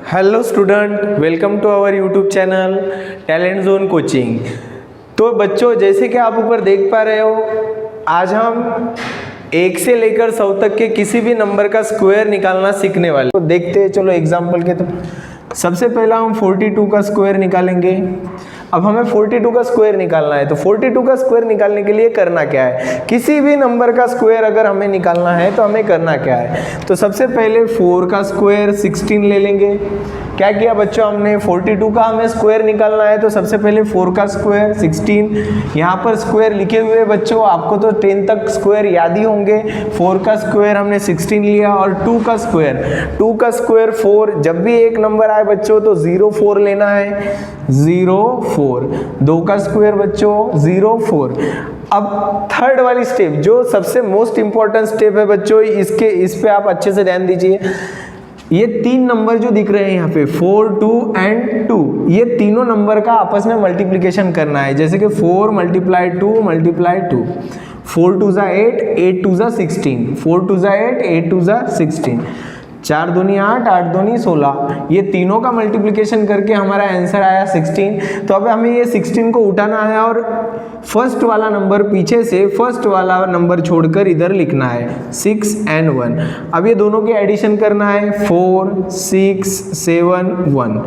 Hello student, welcome to our YouTube channel talent zone coaching. तो बच्चों, जैसे कि आप ऊपर देख पा रहे हो, आज हम 1 से लेकर 100 तक के किसी भी नंबर का स्क्वायर निकालना सीखने वाले। तो देखते हैं, चलो एग्जांपल के। तो सबसे पहला हम 42 का स्क्वायर निकालेंगे। अब हमें 42 का स्क्वायर निकालना है, तो 42 का स्क्वायर निकालने के लिए करना क्या है, किसी भी नंबर का स्क्वायर अगर हमें निकालना है तो हमें करना क्या है। तो सबसे पहले 4 का स्क्वायर 16 ले लेंगे। क्या किया बच्चों, हमने 42 का हमें स्क्वायर निकालना है, तो सबसे पहले 4 का स्क्वायर 16। यहाँ पर स्क्वायर लिखे हुए बच्चों, आपको तो 10 तक स्क्वायर याद ही होंगे। 4 का स्क्वायर हमने 16 लिया, और 2 का स्क्वायर 4। जब भी एक नंबर आए बच्चों तो 0 4 लेना है, 0 4। 2 का स्क्वायर बच्चों 0 4। अब थर्ड वाली स्टेप, जो सबसे मोस्ट इंपॉर्टेंट स्टेप है बच्चों, इस पे आप अच्छे से ध्यान दीजिए। ये 3 नंबर जो दिख रहे हैं यहाँ पे 4 2 एंड 2, ये तीनों नंबर का आपस में मल्टीप्लिकेशन करना है। जैसे कि 4 मल्टीप्लाई 2 मल्टीप्लाई 2, 4 2 जा 8, 8 2 जा 16, 4 2 जा 8, 8 2 जा 16, 4 दूनी 8, 8 दूनी 16। ये तीनों का मल्टीप्लिकेशन करके हमारा आंसर आया 16। तो अब हमें ये 16 को उठाना है और फर्स्ट वाला नंबर पीछे से फर्स्ट वाला नंबर छोड़कर इधर लिखना है 6 and 1। अब ये दोनों के एडिशन करना है 4 6 7 1।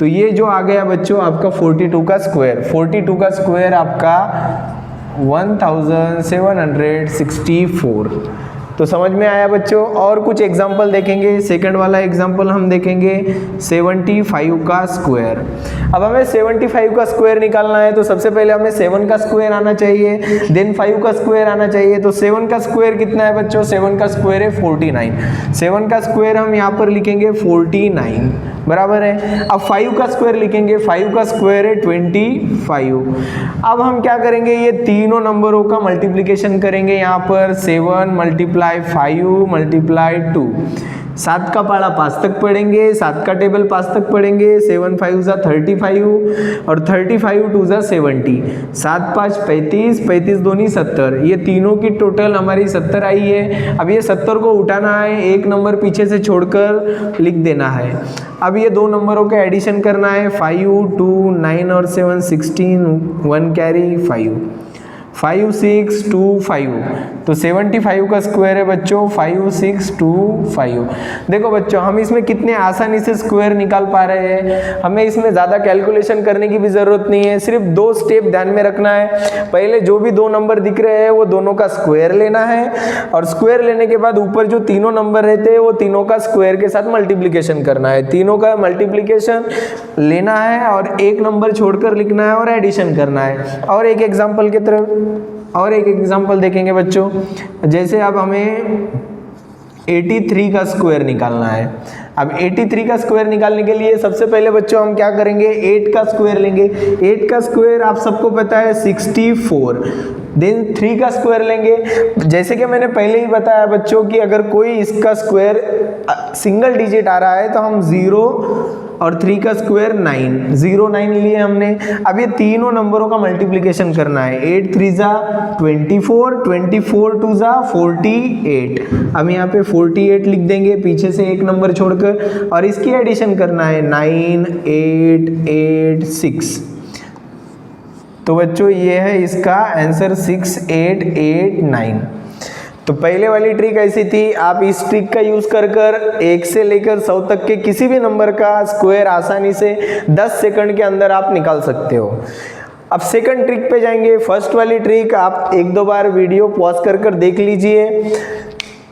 तो ये जो आ गया बच्चों आपका 42 का स्क्वायर। 42 का स्क्वायर आपका 1764। तो समझ में आया बच्चों। और कुछ एग्जाम्पल देखेंगे। सेकंड वाला एग्जाम्पल हम देखेंगे 75 का स्क्वायर। अब हमें 75 का स्क्वायर निकालना है, तो सबसे पहले हमें 7 का स्क्वायर आना चाहिए, देन 5 का स्क्वायर आना चाहिए। तो 7 का स्क्वायर कितना है बच्चों, 7 का स्क्वायर है 49। 7 का स्क्वायर हम यहाँ पर लिखेंगे 49, बराबर है। अब 5 का स्क्वायर लिखेंगे, 5 का स्क्वायर है 25। अब हम क्या करेंगे, ये तीनों नंबरों का मल्टीप्लिकेशन करेंगे। यहाँ पर 7 मल्टीप्लाई 5 मल्टीप्लाई 2, 7 का पारा 5 तक पढ़ेंगे, 7 का टेबल 5 तक पढ़ेंगे। 7 5 जा 35 और 35 2 जा 70, 7 5 35, 35 दूनी 70। ये तीनों की टोटल हमारी 70 आई है। अब ये 70 को उठाना है, एक नंबर पीछे से छोड़कर लिख देना है। अब ये दो नंबरों का एडिशन करना है, 5 2 9 और 7 16, 1 कैरी 5 5 6 2 5। तो 75 का स्क्वायर है बच्चों 5 6 2 5। देखो बच्चों, हम इसमें कितने आसानी से स्क्वायर निकाल पा रहे हैं। हमें इसमें ज़्यादा कैलकुलेशन करने की भी ज़रूरत नहीं है, सिर्फ 2 स्टेप ध्यान में रखना है। पहले जो भी 2 नंबर दिख रहे हैं वो दोनों का स्क्वायर लेना है, और स्क्वायर लेने के बाद ऊपर जो तीनों नंबर रहते हैं वो तीनों का स्क्वायर के साथ मल्टीप्लिकेशन करना है। तीनों का मल्टीप्लिकेशन लेना है और एक नंबर छोड़कर लिखना है और एडिशन करना है। और एक एग्जाम्पल की तरफ और एक एग्जाम्पल देखेंगे बच्चों। जैसे अब हमें 83 का स्क्वायर निकालना है। अब 83 का स्क्वायर निकालने के लिए सबसे पहले बच्चों हम क्या करेंगे, 8 का स्क्वायर लेंगे। 8 का स्क्वायर आप सबको पता है 64। देन 3 का स्क्वायर लेंगे। जैसे कि मैंने पहले ही बताया बच्चों कि अगर कोई इसका स्क्वायर सिंगल डिजिट आ रहा है तो हम 0 और 3 का स्क्वायर 9, 0 9 लिए हमने। अब ये तीनों नंबरों का मल्टीप्लिकेशन करना है। 8 3 जा 24, 24 2 जा 48। अब यहाँ पे 48 लिख देंगे पीछे से एक नंबर छोड़कर, और इसकी एडिशन करना है 9 8 8 6। तो बच्चों ये है इसका आंसर 6 8 8 9। तो पहले वाली ट्रिक ऐसी थी, आप इस ट्रिक का यूज कर 1 से लेकर 100 तक के किसी भी नंबर का स्क्वायर आसानी से 10 सेकंड के अंदर आप निकाल सकते हो। अब सेकंड ट्रिक पे जाएंगे। फर्स्ट वाली ट्रिक आप 1-2 बार वीडियो पॉज कर देख लीजिए।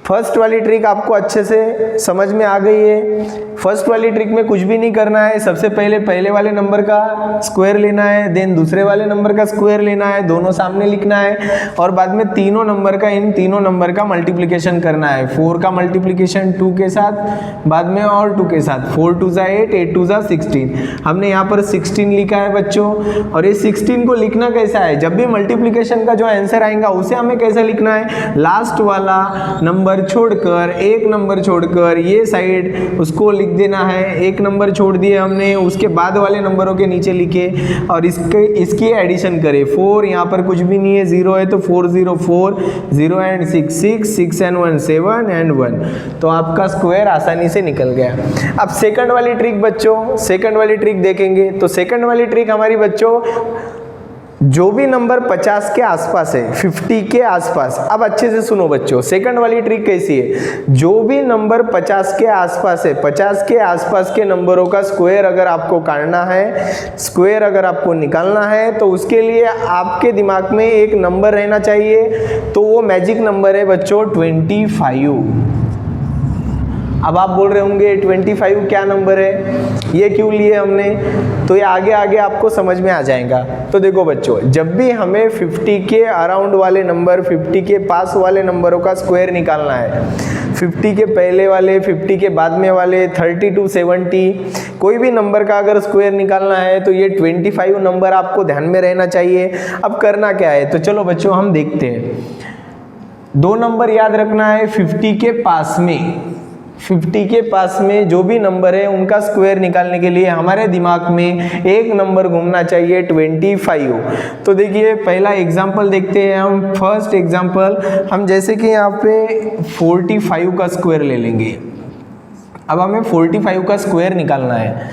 फर्स्ट वाली ट्रिक आपको अच्छे से समझ में आ गई है। फर्स्ट वाली ट्रिक में कुछ भी नहीं करना है, सबसे पहले वाले नंबर का स्क्वायर लेना है, देन दूसरे वाले नंबर का स्क्वायर लेना है, दोनों सामने लिखना है, और बाद में तीनों नंबर का इन तीनों नंबर का मल्टीप्लिकेशन करना है। 4 का मल्टीप्लिकेशन 2 के साथ, बाद में और 2 के साथ। 4 2 जा 8, 8 2 जा 16। हमने यहाँ पर 16 लिखा है बच्चों। और ये 16 को लिखना कैसा है, जब भी मल्टीप्लिकेशन का जो आंसर आएगा उसे हमें कैसा लिखना है, लास्ट वाला नंबर छोड़कर, एक नंबर छोड़कर ये साइड उसको लिख लिख देना है, एक नंबर छोड़ दिए हमने, उसके बाद वाले नंबरों के नीचे लिखे और इसकी एडिशन करें। 4 यहाँ पर कुछ भी नहीं है, 0 है तो 4 0 4, 0 एंड 6 6, 6 एंड 1 7 एंड 1, तो आपका स्क्वायर आसानी से निकल गया। अब सेकंड वाली ट्रिक बच्चों, सेकंड वाली ट्रिक देखेंगे। तो सेकंड वाली ट्रिक हमारी बच्चों, जो भी नंबर 50 के आसपास है, 50 के आसपास, अब अच्छे से सुनो बच्चों, सेकंड वाली ट्रिक कैसी है, जो भी नंबर 50 के आसपास है, 50 के आसपास के नंबरों का स्क्वायर अगर आपको काटना है, स्क्वायर अगर आपको निकालना है, तो उसके लिए आपके दिमाग में एक नंबर रहना चाहिए, तो वो मैजिक नंबर है बच्चों 25। अब आप बोल रहे होंगे 25 क्या नंबर है, ये क्यों लिए हमने, तो ये आगे आगे आपको समझ में आ जाएगा। तो देखो बच्चों, जब भी हमें 50 के अराउंड वाले नंबर, 50 के पास वाले नंबरों का स्क्वायर निकालना है, 50 के पहले वाले, 50 के बाद में वाले, 30 to 70, कोई भी नंबर का अगर स्क्वायर निकालना है तो ये 25 नंबर आपको ध्यान में रहना चाहिए। अब करना क्या है, तो चलो बच्चों हम देखते हैं। 2 नंबर याद रखना है 50 के पास में, 50 के पास में जो भी नंबर है उनका स्क्वायर निकालने के लिए हमारे दिमाग में एक नंबर घूमना चाहिए 25। तो देखिए पहला एग्जांपल देखते हैं हम। फर्स्ट एग्जांपल हम जैसे कि यहाँ पे 45 का स्क्वायर ले लेंगे। अब हमें 45 का स्क्वायर निकालना है,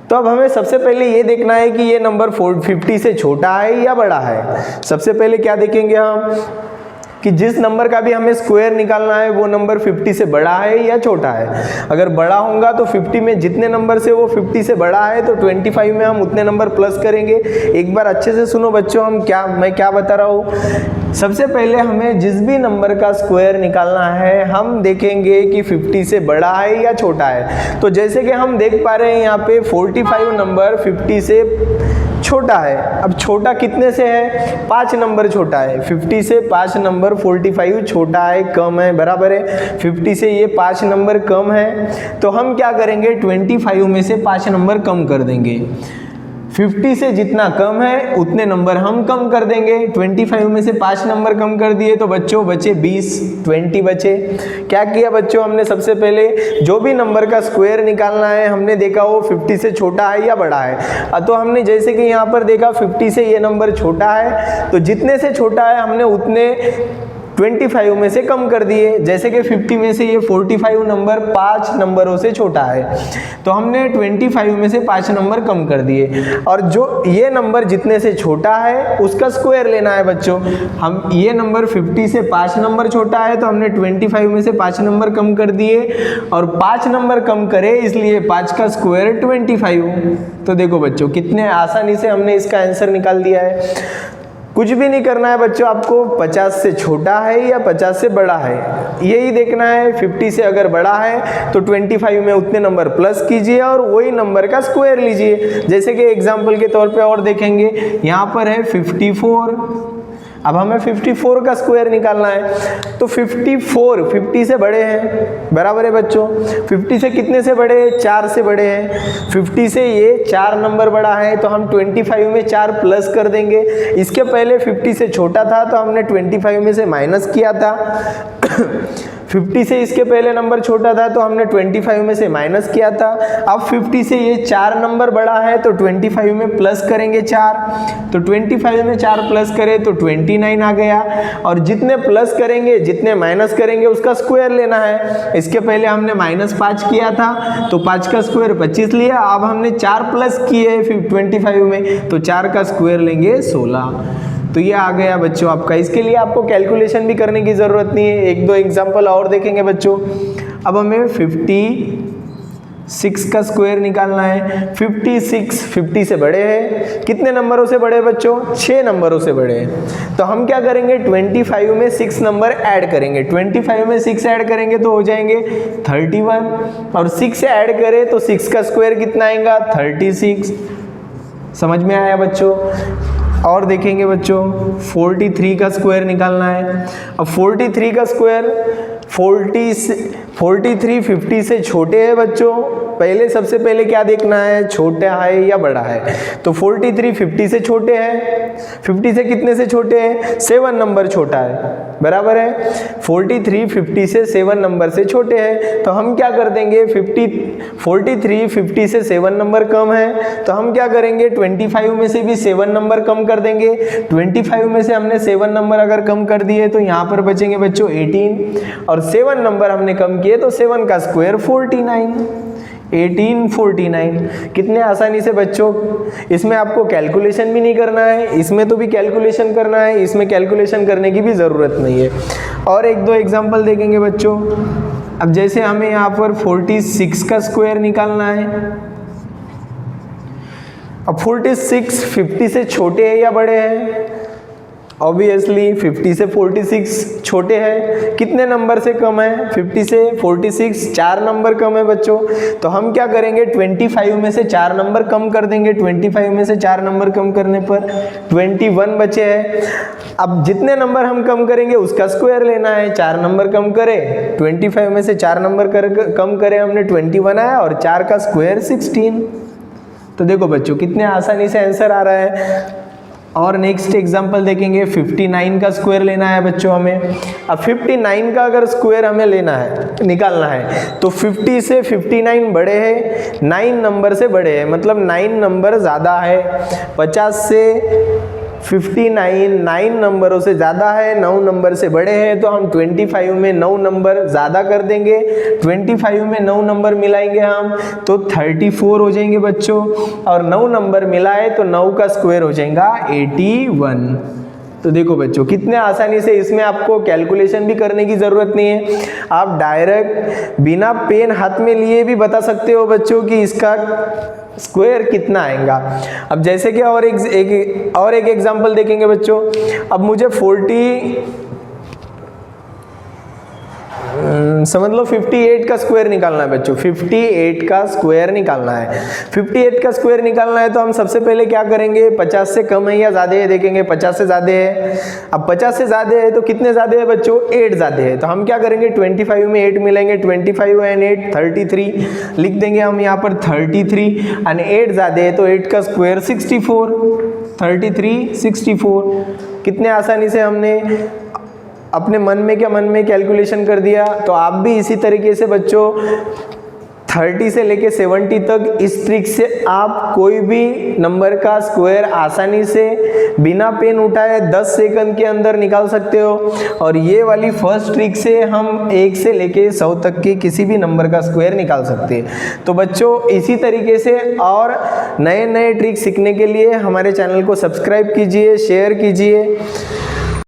तो अब हमें सबसे पहले ये देखना है कि ये नंबर 50 से छोटा है या बड़ा है। सबसे पहले क्या देखेंगे हम कि जिस नंबर का भी हमें स्क्वायर निकालना है वो नंबर 50 से बड़ा है या छोटा है। अगर बड़ा होगा तो 50 में जितने नंबर से वो 50 से बड़ा है तो 25 में हम उतने नंबर प्लस करेंगे। एक बार अच्छे से सुनो बच्चों, मैं क्या बता रहा हूँ। सबसे पहले हमें जिस भी नंबर का स्क्वायर निकालना है हम देखेंगे कि 50 से बड़ा है या छोटा है। तो जैसे कि हम देख पा रहे हैं यहाँ पे 45 नंबर 50 से छोटा है। अब छोटा कितने से है, 5 नंबर छोटा है। 50 से 5 नंबर 45 छोटा है, कम है, बराबर है 50 से ये 5 नंबर कम है। तो हम क्या करेंगे, 25 में से 5 नंबर कम कर देंगे। 50 से जितना कम है उतने नंबर हम कम कर देंगे। 25 में से 5 नंबर कम कर दिए तो बच्चों बचे 20 बचे। क्या किया बच्चों, हमने सबसे पहले जो भी नंबर का स्क्वायर निकालना है हमने देखा वो 50 से छोटा है या बड़ा है। तो हमने जैसे कि यहाँ पर देखा 50 से ये नंबर छोटा है, तो जितने से छोटा है हमने उतने 25 में से कम कर दिए। जैसे कि 50 में से ये 45 नंबर 5 नंबरों से छोटा है, तो हमने 25 में से 5 नंबर कम कर दिए। और जो ये नंबर जितने से छोटा है उसका स्क्वायर लेना है बच्चों। हम ये नंबर 50 से 5 नंबर छोटा है तो हमने 25 में से 5 नंबर कम कर दिए, और 5 नंबर कम करे इसलिए 5 का स्क्वायर 25। तो देखो बच्चों कितने आसानी से हमने इसका आंसर निकाल दिया है। कुछ भी नहीं करना है बच्चों, आपको 50 से छोटा है या 50 से बड़ा है यही देखना है। 50 से अगर बड़ा है तो 25 में उतने नंबर प्लस कीजिए और वही नंबर का स्क्वायर लीजिए। जैसे कि एग्जांपल के तौर पे और देखेंगे, यहाँ पर है 54। अब हमें 54 का स्क्वायर निकालना है, तो 54 50 से बड़े हैं, बराबर है बच्चों। 50 से कितने से बड़े हैं, 4 से बड़े हैं। 50 से ये 4 नंबर बड़ा है तो हम 25 में 4 प्लस कर देंगे। इसके पहले 50 से छोटा था तो हमने 25 में से माइनस किया था। 50 से इसके पहले नंबर छोटा था तो हमने 25 में से माइनस किया था। अब 50 से ये 4 नंबर बड़ा है तो 25 में प्लस करेंगे 4, तो 25 में 4 प्लस करें तो 29 आ गया। और जितने प्लस करेंगे जितने माइनस करेंगे उसका स्क्वायर लेना है। इसके पहले हमने -5 किया था तो 5 का स्क्वायर 25 लिया। अब हमने 4 प्लस किए 25 में तो 4 का स्क्वायर लेंगे 16। तो ये आ गया बच्चों आपका। इसके लिए आपको कैलकुलेशन भी करने की ज़रूरत नहीं है। 1-2 एग्जाम्पल और देखेंगे बच्चों। अब हमें 56 का स्क्वायर निकालना है। 56 50 से बड़े हैं, कितने नंबरों से बड़े बच्चों, 6 नंबरों से बड़े हैं। तो हम क्या करेंगे, 25 में 6 नंबर ऐड करेंगे। 25 में 6 ऐड करेंगे तो हो जाएंगे 31, और 6 ऐड करें तो 6 का स्क्वायर कितना आएगा, 36। समझ में आया बच्चों। और देखेंगे बच्चों 43 का स्क्वायर निकालना है। अब 43 का स्क्वायर 43 50 से छोटे हैं बच्चों, पहले सबसे पहले क्या देखना है, छोटा है या बड़ा है। तो 43 50 से छोटे हैं, 50 से कितने से छोटे हैं, 7 नंबर छोटा है, बराबर है। 43 50 से 7 नंबर से छोटे हैं, तो हम क्या कर देंगे, 43 50 से 7 नंबर कम है, तो हम क्या करेंगे, 25 में से भी 7 नंबर कम कर देंगे। 25 में से हमने 7 नंबर अगर कम कर दिए तो यहाँ पर बचेंगे बच्चों 18, और 7 नंबर हमने कम किए तो 7 का स्क्वायर 49, 1849। कितने आसानी से बच्चों, इसमें आपको कैलकुलेशन भी नहीं करना है, इसमें तो भी कैलकुलेशन करना है, इसमें कैलकुलेशन करने की भी ज़रूरत नहीं है। और एक दो एग्जांपल देखेंगे बच्चों। अब जैसे हमें यहाँ पर 46 का स्क्वायर निकालना है। अब 46 50 से छोटे हैं या बड़े हैं, ऑब्वियसली 50 से 46 छोटे हैं। कितने नंबर से कम है, 50 से 46 4 नंबर कम है बच्चों। तो हम क्या करेंगे, 25 में से 4 नंबर कम कर देंगे। 25 में से 4 नंबर कम करने पर 21 बचे हैं। अब जितने नंबर हम कम करेंगे उसका स्क्वायर लेना है। 4 नंबर कम करें, 25 में से 4 नंबर कम करें हमने, 21 आया, और 4 का स्क्वायर 16। तो देखो बच्चों कितने आसानी से आंसर आ रहा है। और नेक्स्ट एग्जांपल देखेंगे, 59 का स्क्वायर लेना है बच्चों हमें। अब 59 का अगर स्क्वायर हमें लेना है, निकालना है, तो 50 से 59 बड़े हैं, 9 नंबर से बड़े हैं, मतलब 9 नंबर ज़्यादा है। 50 से 59 9 नंबरों से ज़्यादा है, 9 नंबर से बड़े हैं, तो हम 25 में 9 नंबर ज़्यादा कर देंगे। 25 में 9 नंबर मिलाएंगे हम तो 34 हो जाएंगे बच्चों, और 9 नंबर मिलाए तो 9 का स्क्वायर हो जाएगा 81। तो देखो बच्चों कितने आसानी से, इसमें आपको कैलकुलेशन भी करने की ज़रूरत नहीं है, आप डायरेक्ट बिना पेन हाथ में लिए भी बता सकते हो बच्चों कि इसका स्क्वायर कितना आएगा। अब जैसे कि और एक एग्जांपल देखेंगे बच्चों। अब मुझे 58 का स्क्वायर निकालना है बच्चों, 58 का स्क्वायर निकालना है। 58 का स्क्वायर निकालना है तो हम सबसे पहले क्या करेंगे, 50 से कम है या ज़्यादा है देखेंगे। 50 से ज़्यादा है। अब 50 से ज़्यादा है तो कितने ज़्यादा है बच्चों, 8 ज़्यादा है। तो हम क्या करेंगे, 25 में 8 मिलेंगे, 25 एंड 8 33 लिख देंगे हम यहाँ पर 33, एंड 8 ज़्यादा है तो 8 का स्क्वायर 64, 33 64। कितने आसानी से हमने अपने मन में कैलकुलेशन कर दिया। तो आप भी इसी तरीके से बच्चों 30 से लेके 70 तक इस ट्रिक से आप कोई भी नंबर का स्क्वायर आसानी से बिना पेन उठाए 10 सेकंड के अंदर निकाल सकते हो। और ये वाली फर्स्ट ट्रिक से हम 1 से लेके 100 तक के किसी भी नंबर का स्क्वायर निकाल सकते हैं। तो बच्चों इसी तरीके से और नए नए ट्रिक सीखने के लिए हमारे चैनल को सब्सक्राइब कीजिए, शेयर कीजिए।